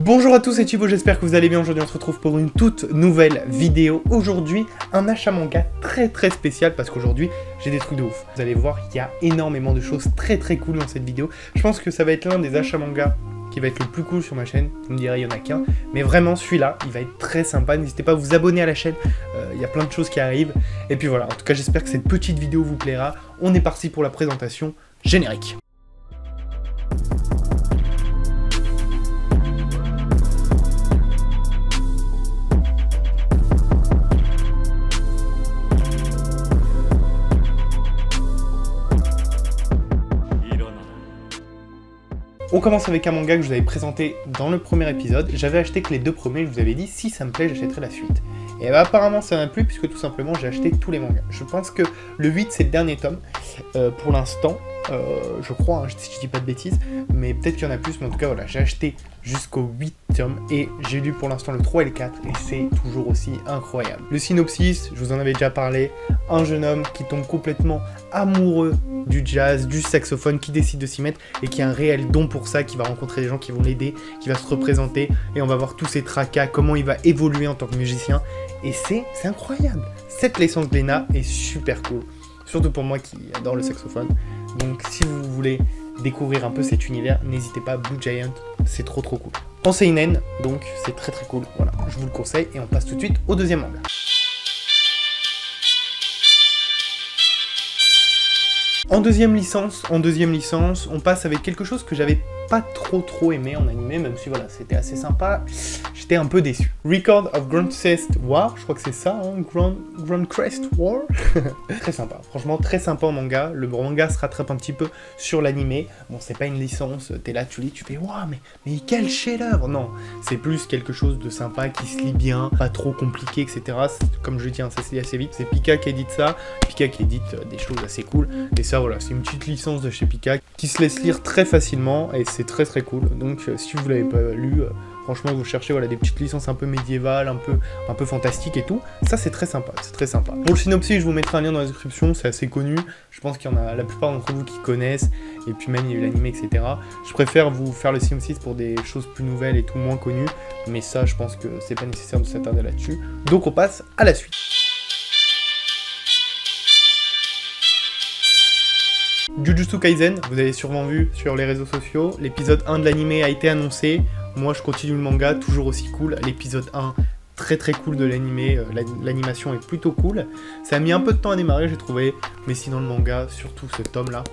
Bonjour à tous, c'est Thibaut, j'espère que vous allez bien. Aujourd'hui on se retrouve pour une toute nouvelle vidéo. Aujourd'hui un achat manga très spécial parce qu'aujourd'hui j'ai des trucs de ouf. Vous allez voir, il y a énormément de choses très cool dans cette vidéo. Je pense que ça va être l'un des achats manga qui va être le plus cool sur ma chaîne. Vous me direz il n'y en a qu'un, mais vraiment celui-là il va être très sympa. N'hésitez pas à vous abonner à la chaîne, il y a plein de choses qui arrivent. Et puis voilà, en tout cas j'espère que cette petite vidéo vous plaira. On est parti pour la présentation générique. On commence avec un manga que je vous avais présenté dans le premier épisode. J'avais acheté que les deux premiers, je vous avais dit si ça me plaît j'achèterai la suite. Et bah, apparemment ça m'a plu puisque tout simplement j'ai acheté tous les mangas. Je pense que le 8 c'est le dernier tome pour l'instant, je crois, hein, si je dis pas de bêtises, mais peut-être qu'il y en a plus, mais en tout cas voilà, j'ai acheté jusqu'au 8 tomes et j'ai lu pour l'instant le 3 et le 4 et c'est toujours aussi incroyable. Le synopsis, je vous en avais déjà parlé, un jeune homme qui tombe complètement amoureux du jazz, du saxophone, qui décide de s'y mettre et qui a un réel don pour ça, qui va rencontrer des gens qui vont l'aider, qui va se représenter et on va voir tous ses tracas, comment il va évoluer en tant que musicien et c'est incroyable. Cette licence Glénat est super cool, surtout pour moi qui adore le saxophone. Donc si vous voulez découvrir un peu cet univers, n'hésitez pas, Blue Giant, c'est trop cool. En seinen, donc c'est très cool, voilà, je vous le conseille et on passe tout de suite au deuxième manga. En deuxième licence, on passe avec quelque chose que j'avais pas trop aimé en animé, même si voilà, c'était assez sympa, j'étais un peu déçu. Record of Grand Crest War, je crois que c'est ça, hein, Grand Crest War. Très sympa, franchement très sympa en manga, le manga se rattrape un petit peu sur l'animé. Bon, c'est pas une licence, t'es là, tu lis, tu fais waouh, mais quel chef-d'œuvre. Non, c'est plus quelque chose de sympa qui se lit bien, pas trop compliqué, etc. Comme je dis, hein, ça se lit assez vite. C'est Pika qui édite ça, Pika qui édite des choses assez cool, et ça voilà, c'est une petite licence de chez Pika qui se laisse lire très facilement et c'est très cool. Donc si vous l'avez pas lu, franchement vous cherchez voilà, des petites licences un peu médiévales, un peu fantastiques et tout, ça c'est très sympa, c'est très sympa. Pour le synopsis, je vous mettrai un lien dans la description, c'est assez connu, je pense qu'il y en a la plupart d'entre vous qui connaissent, et puis même il y a eu l'anime, etc. Je préfère vous faire le synopsis pour des choses plus nouvelles et tout, moins connues, mais ça je pense que c'est pas nécessaire de s'attarder là-dessus. Donc on passe à la suite. Jujutsu Kaisen, vous avez sûrement vu sur les réseaux sociaux, l'épisode 1 de l'anime a été annoncé. Moi je continue le manga, toujours aussi cool. L'épisode 1, très cool de l'anime, l'animation est plutôt cool. Ça a mis un peu de temps à démarrer, j'ai trouvé, mais sinon le manga, surtout ce tome là.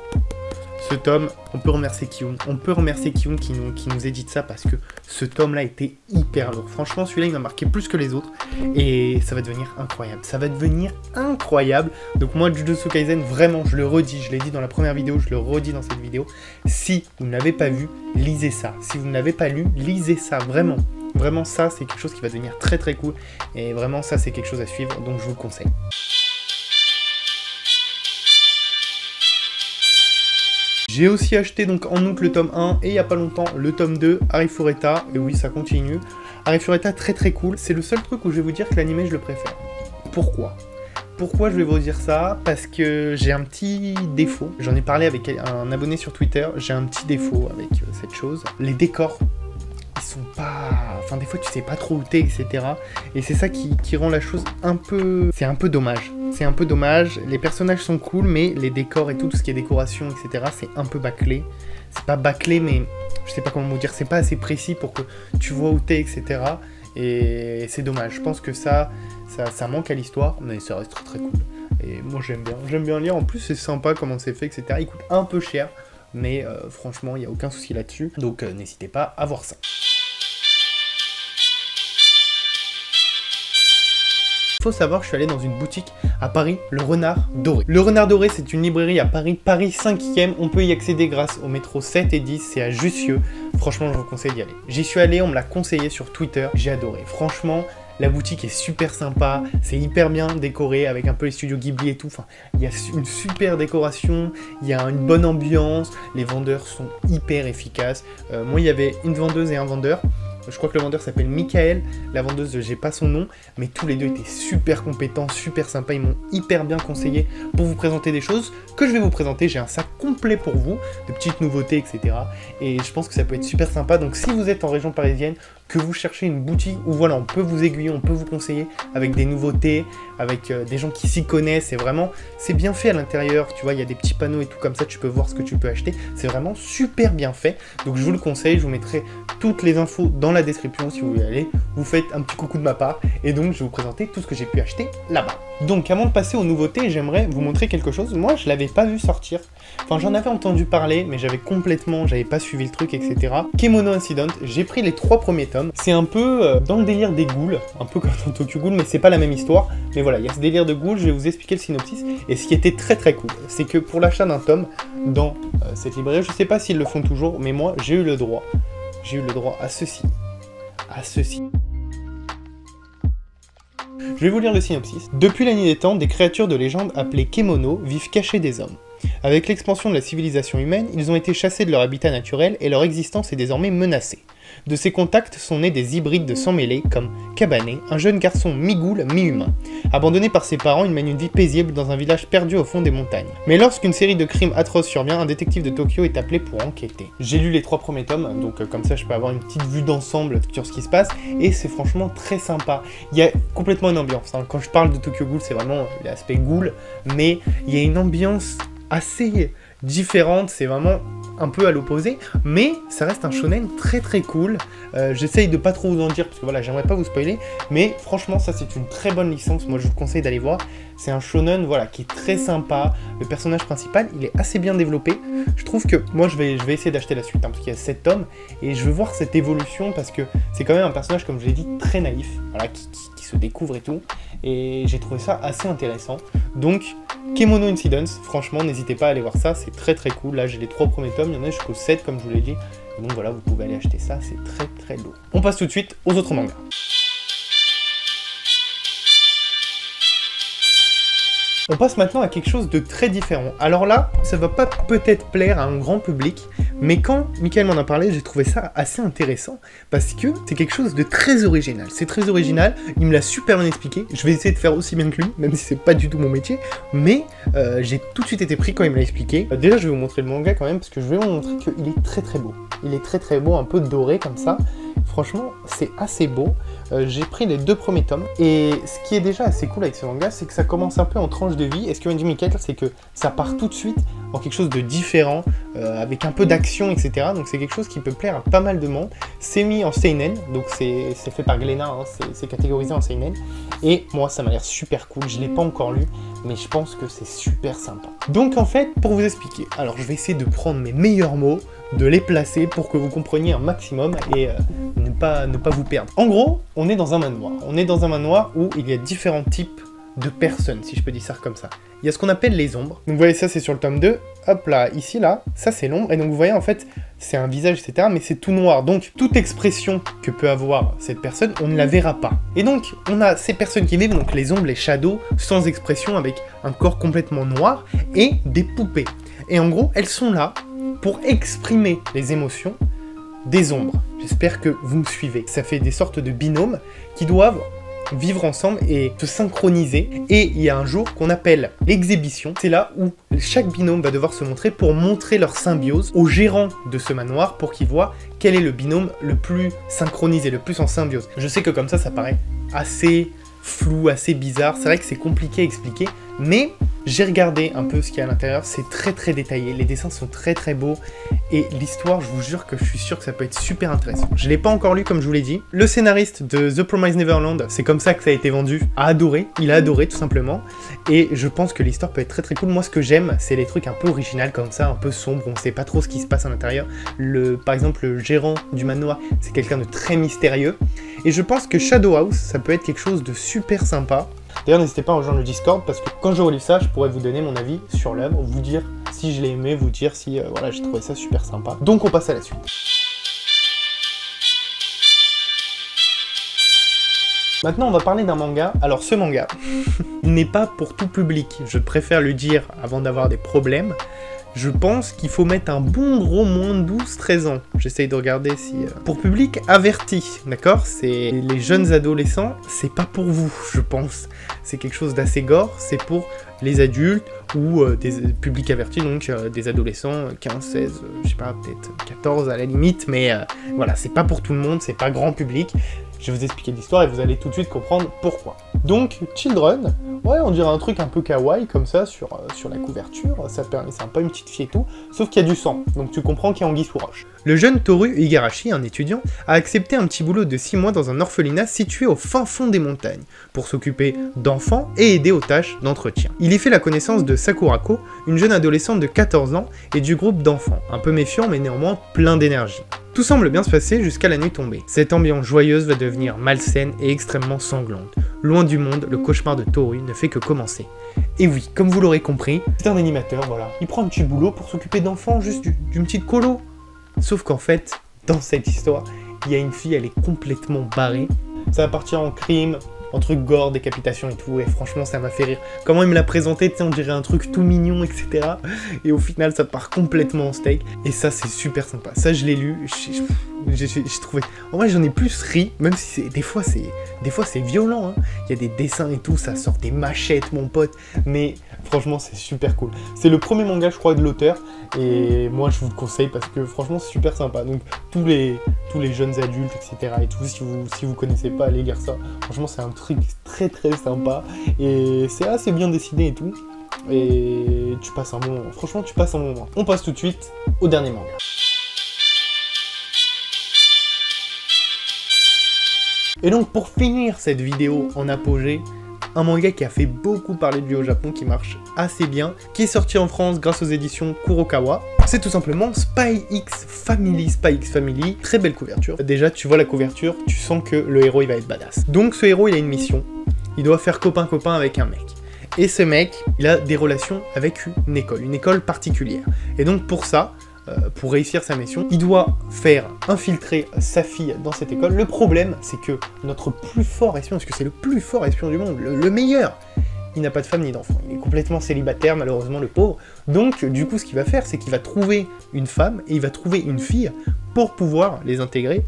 Ce tome, on peut remercier Kiyun, qui nous édite ça parce que ce tome là était hyper lourd. Franchement celui-là il m'a marqué plus que les autres et ça va devenir incroyable. Ça va devenir incroyable. Donc moi Jujutsu Kaisen, vraiment je le redis, je l'ai dit dans la première vidéo, je le redis dans cette vidéo. Si vous ne l'avez pas vu, lisez ça. Si vous ne l'avez pas lu, lisez ça, vraiment. Vraiment ça c'est quelque chose qui va devenir très cool et vraiment ça c'est quelque chose à suivre donc je vous le conseille. J'ai aussi acheté donc en août le tome 1 et il n'y a pas longtemps le tome 2, Arifureta, et oui ça continue. Arifureta très cool, c'est le seul truc où je vais vous dire que l'anime je le préfère. Pourquoi je vais vous dire ça? Parce que j'ai un petit défaut, j'en ai parlé avec un abonné sur Twitter, j'ai un petit défaut avec cette chose. Les décors, ils sont pas... Enfin des fois tu sais pas trop où t'es, etc. Et c'est ça qui rend la chose un peu... C'est un peu dommage. C'est un peu dommage, les personnages sont cool, mais les décors et tout ce qui est décoration, etc., c'est un peu bâclé. C'est pas bâclé, mais je sais pas comment vous dire, c'est pas assez précis pour que tu vois où t'es, etc. Et c'est dommage, je pense que ça manque à l'histoire, mais ça reste très cool. Et moi j'aime bien lire, en plus c'est sympa comment c'est fait, etc. Il coûte un peu cher, mais franchement il n'y a aucun souci là-dessus, donc n'hésitez pas à voir ça. Faut savoir que je suis allé dans une boutique à Paris, le Renard Doré. Le Renard Doré, c'est une librairie à Paris, Paris 5e. On peut y accéder grâce au métro 7 et 10, c'est à Jussieu. Franchement, je vous conseille d'y aller. J'y suis allé, on me l'a conseillé sur Twitter, j'ai adoré. Franchement, la boutique est super sympa, c'est hyper bien décoré avec un peu les studios Ghibli et tout. Enfin, il y a une super décoration, il y a une bonne ambiance, les vendeurs sont hyper efficaces. Moi, il y avait une vendeuse et un vendeur. Je crois que le vendeur s'appelle Michael, la vendeuse, j'ai pas son nom, mais tous les deux étaient super compétents, super sympas, ils m'ont hyper bien conseillé pour vous présenter des choses que je vais vous présenter. J'ai un sac complet pour vous, de petites nouveautés, etc. Et je pense que ça peut être super sympa, donc si vous êtes en région parisienne, que vous cherchez une boutique où voilà, on peut vous aiguiller, on peut vous conseiller avec des nouveautés, avec des gens qui s'y connaissent, et vraiment, c'est bien fait à l'intérieur, tu vois, il y a des petits panneaux et tout comme ça, tu peux voir ce que tu peux acheter, c'est vraiment super bien fait, donc je vous le conseille, je vous mettrai toutes les infos dans la description si vous voulez aller, vous faites un petit coucou de ma part, et donc je vais vous présenter tout ce que j'ai pu acheter là-bas. Donc avant de passer aux nouveautés, j'aimerais vous montrer quelque chose, moi je l'avais pas vu sortir, enfin j'en avais entendu parler, mais j'avais pas suivi le truc, etc. Kemono Incident, j'ai pris les 3 premiers tomes, c'est un peu dans le délire des ghouls, un peu comme dans Tokyo Ghoul, mais c'est pas la même histoire, mais voilà, il y a ce délire de ghouls, je vais vous expliquer le synopsis, et ce qui était très très cool, c'est que pour l'achat d'un tome dans cette librairie, je sais pas s'ils le font toujours, mais moi j'ai eu le droit à ceci, Je vais vous lire le synopsis. Depuis la nuit des temps, des créatures de légende appelées Kemono vivent cachées des hommes. Avec l'expansion de la civilisation humaine, ils ont été chassés de leur habitat naturel et leur existence est désormais menacée. De ces contacts sont nés des hybrides de sang mêlés comme Kabane, un jeune garçon mi-ghoul, mi-humain. Abandonné par ses parents, il mène une vie paisible dans un village perdu au fond des montagnes. Mais lorsqu'une série de crimes atroces survient, un détective de Tokyo est appelé pour enquêter. J'ai lu les 3 premiers tomes, donc comme ça je peux avoir une petite vue d'ensemble sur ce qui se passe, et c'est franchement très sympa. Il y a complètement une ambiance, hein. Quand je parle de Tokyo Ghoul, c'est vraiment l'aspect ghoul, mais il y a une ambiance assez différente, c'est vraiment un peu à l'opposé, mais ça reste un shonen très très cool. J'essaye de pas trop vous en dire parce que voilà, j'aimerais pas vous spoiler, mais franchement ça c'est une très bonne licence, moi je vous conseille d'aller voir. C'est un shonen voilà, qui est très sympa, le personnage principal il est assez bien développé, je trouve que moi je vais essayer d'acheter la suite, hein, parce qu'il y a 7 tomes, et je veux voir cette évolution parce que c'est quand même un personnage, comme je l'ai dit, très naïf, voilà, qui se découvre et tout, et j'ai trouvé ça assez intéressant. Donc Kemono Incidents, franchement n'hésitez pas à aller voir ça, c'est très très cool. Là j'ai les 3 premiers tomes, il y en a jusqu'au 7 comme je vous l'ai dit, et donc voilà, vous pouvez aller acheter ça, c'est très très lourd. On passe tout de suite aux autres mangas. On passe maintenant à quelque chose de très différent. Alors là, ça va pas peut-être plaire à un grand public, mais quand Michael m'en a parlé, j'ai trouvé ça assez intéressant, parce que c'est quelque chose de très original. C'est très original, il me l'a super bien expliqué, je vais essayer de faire aussi bien que lui, même si c'est pas du tout mon métier, mais j'ai tout de suite été pris quand il me l'a expliqué. Déjà, je vais vous montrer le manga quand même, parce que je vais vous montrer qu'il est très très beau. Il est très très beau, un peu doré comme ça. Franchement, c'est assez beau. J'ai pris les 2 premiers tomes, et ce qui est déjà assez cool avec ce manga, c'est que ça commence un peu en tranche de vie, et ce que m'a dit Michael, c'est que ça part tout de suite en quelque chose de différent, avec un peu d'action, etc. Donc c'est quelque chose qui peut plaire à pas mal de monde. C'est mis en seinen, donc c'est fait par Glénat, hein, c'est catégorisé en seinen, et moi ça m'a l'air super cool, je l'ai pas encore lu, mais je pense que c'est super sympa. Donc en fait, pour vous expliquer, alors je vais essayer de prendre mes meilleurs mots, de les placer pour que vous compreniez un maximum et ne pas vous perdre. En gros, on est dans un manoir. On est dans un manoir où il y a différents types de personnes, si je peux dire ça comme ça. Il y a ce qu'on appelle les ombres. Donc vous voyez, ça c'est sur le tome 2. Hop là, ici là, ça c'est l'ombre. Et donc vous voyez en fait, c'est un visage, etc. Mais c'est tout noir. Donc toute expression que peut avoir cette personne, on ne la verra pas. Et donc on a ces personnes qui vivent, donc les ombres, les shadows, sans expression, avec un corps complètement noir et des poupées. Et en gros, elles sont là pour exprimer les émotions des ombres. J'espère que vous me suivez. Ça fait des sortes de binômes qui doivent vivre ensemble et se synchroniser. Et il y a un jour qu'on appelle l'exhibition. C'est là où chaque binôme va devoir se montrer pour montrer leur symbiose au gérant de ce manoir pour qu'il voit quel est le binôme le plus synchronisé, le plus en symbiose. Je sais que comme ça paraît assez flou, assez bizarre. C'est vrai que c'est compliqué à expliquer, mais j'ai regardé un peu ce qu'il y a à l'intérieur, c'est très très détaillé, les dessins sont très très beaux, et l'histoire, je vous jure que je suis sûr que ça peut être super intéressant. Je l'ai pas encore lu comme je vous l'ai dit. Le scénariste de The Promised Neverland, c'est comme ça que ça a été vendu, a adoré, il a adoré tout simplement, et je pense que l'histoire peut être très très cool. Moi ce que j'aime, c'est les trucs un peu originaux comme ça, un peu sombres, on sait pas trop ce qui se passe à l'intérieur. Par exemple, le gérant du manoir, c'est quelqu'un de très mystérieux, et je pense que Shadow House, ça peut être quelque chose de super sympa. D'ailleurs, n'hésitez pas à rejoindre le Discord, parce que quand j'aurai lu ça, je pourrais vous donner mon avis sur l'œuvre, vous dire si je l'ai aimé, vous dire si voilà, j'ai trouvé ça super sympa. Donc on passe à la suite. Maintenant, on va parler d'un manga. Alors ce manga, il n'est pas pour tout public, je préfère le dire avant d'avoir des problèmes. je pense qu'il faut mettre un bon gros moins de 12-13 ans. J'essaye de regarder si... Pour public averti, d'accord? C'est les jeunes adolescents, c'est pas pour vous, je pense. C'est quelque chose d'assez gore, c'est pour les adultes ou des publics avertis, donc des adolescents, 15, 16, je sais pas, peut-être 14 à la limite, mais voilà, c'est pas pour tout le monde, c'est pas grand public. Je vais vous expliquer l'histoire et vous allez tout de suite comprendre pourquoi. Donc, Children, ouais, on dirait un truc un peu kawaii comme ça sur la couverture, ça permet, c'est un peu une petite fille et tout, sauf qu'il y a du sang, donc tu comprends qu'il y a anguille sous roche. Le jeune Toru Igarashi, un étudiant, a accepté un petit boulot de 6 mois dans un orphelinat situé au fin fond des montagnes, pour s'occuper d'enfants et aider aux tâches d'entretien. Il y fait la connaissance de Sakurako, une jeune adolescente de 14 ans, et du groupe d'enfants, un peu méfiant mais néanmoins plein d'énergie. Tout semble bien se passer jusqu'à la nuit tombée. Cette ambiance joyeuse va devenir malsaine et extrêmement sanglante. Loin du monde, le cauchemar de Toru ne fait que commencer. Et oui, comme vous l'aurez compris, c'est un animateur, voilà. Il prend un petit boulot pour s'occuper d'enfants, juste d'une petite colo. Sauf qu'en fait, dans cette histoire, il y a une fille, elle est complètement barrée. Ça va partir en crime, en truc gore, décapitation et tout, et franchement ça m'a fait rire. Comment il me l'a présenté, tu sais, on dirait un truc tout mignon, etc. Et au final ça part complètement en steak, et ça c'est super sympa. Ça je l'ai lu, j'ai trouvé... En vrai j'en ai plus ri, même si des fois c'est violent, hein. Il y a des dessins et tout, ça sort des machettes mon pote, mais franchement c'est super cool. C'est le premier manga je crois de l'auteur, et moi je vous le conseille parce que franchement c'est super sympa. Donc tous les jeunes adultes, etc. et tout, si vous connaissez pas, allez lire ça. Franchement c'est un truc très très sympa, et c'est assez bien dessiné et tout, et tu passes un bon moment. Franchement tu passes un bon moment. On passe tout de suite au dernier manga. Et donc pour finir cette vidéo en apogée, un manga qui a fait beaucoup parler de lui au Japon, qui marche assez bien, qui est sorti en France grâce aux éditions Kurokawa. C'est tout simplement Spy X Family. Spy X Family, très belle couverture. Déjà, tu vois la couverture, tu sens que le héros, il va être badass. Donc ce héros, il a une mission. Il doit faire copain-copain avec un mec. Et ce mec, il a des relations avec une école particulière. Et donc pour ça, pour réussir sa mission, il doit faire infiltrer sa fille dans cette école. Le problème, c'est que notre plus fort espion, parce que c'est le plus fort espion du monde, le meilleur, il n'a pas de femme ni d'enfant. Il est complètement célibataire, malheureusement, le pauvre. Donc, du coup, ce qu'il va faire, c'est qu'il va trouver une femme et il va trouver une fille pour pouvoir les intégrer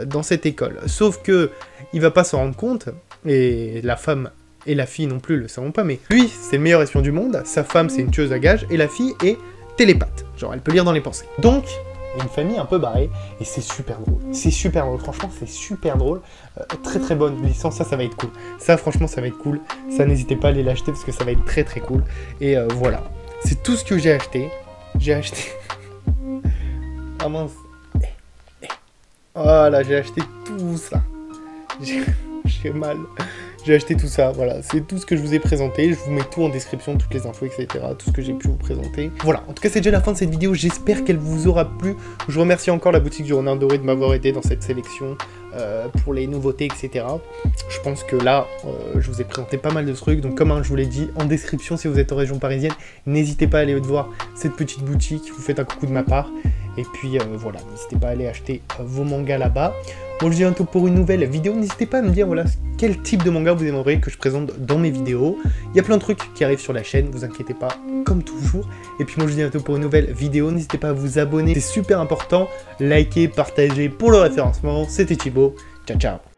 dans cette école. Sauf que il va pas s'en rendre compte, et la femme et la fille non plus le savent pas, mais lui, c'est le meilleur espion du monde, sa femme, c'est une tueuse à gages, et la fille est télépathe, genre elle peut lire dans les pensées. Donc, il y a une famille un peu barrée, et c'est super drôle. C'est super drôle, franchement, c'est super drôle. Très très bonne licence, ça va être cool. Ça, franchement, ça va être cool. Ça, n'hésitez pas à aller l'acheter, parce que ça va être très très cool. Et voilà, c'est tout ce que j'ai acheté. J'ai acheté... Ah mince. Voilà, j'ai acheté tout ça. J'ai mal. J'ai acheté tout ça, voilà, c'est tout ce que je vous ai présenté, je vous mets tout en description, toutes les infos, etc., tout ce que j'ai pu vous présenter. Voilà, en tout cas c'est déjà la fin de cette vidéo, j'espère qu'elle vous aura plu. Je remercie encore la boutique du Renard Doré de m'avoir aidé dans cette sélection, pour les nouveautés, etc. Je pense que là, je vous ai présenté pas mal de trucs, donc comme je vous l'ai dit, en description, si vous êtes en région parisienne, n'hésitez pas à aller voir cette petite boutique, vous faites un coucou de ma part, et puis voilà, n'hésitez pas à aller acheter vos mangas là-bas. Moi je vous dis bientôt pour une nouvelle vidéo, n'hésitez pas à me dire voilà quel type de manga vous aimeriez que je présente dans mes vidéos. Il y a plein de trucs qui arrivent sur la chaîne, vous inquiétez pas, comme toujours. Et puis moi je vous dis bientôt pour une nouvelle vidéo, n'hésitez pas à vous abonner, c'est super important, likez, partagez pour le référencement. C'était Thibaut, ciao ciao.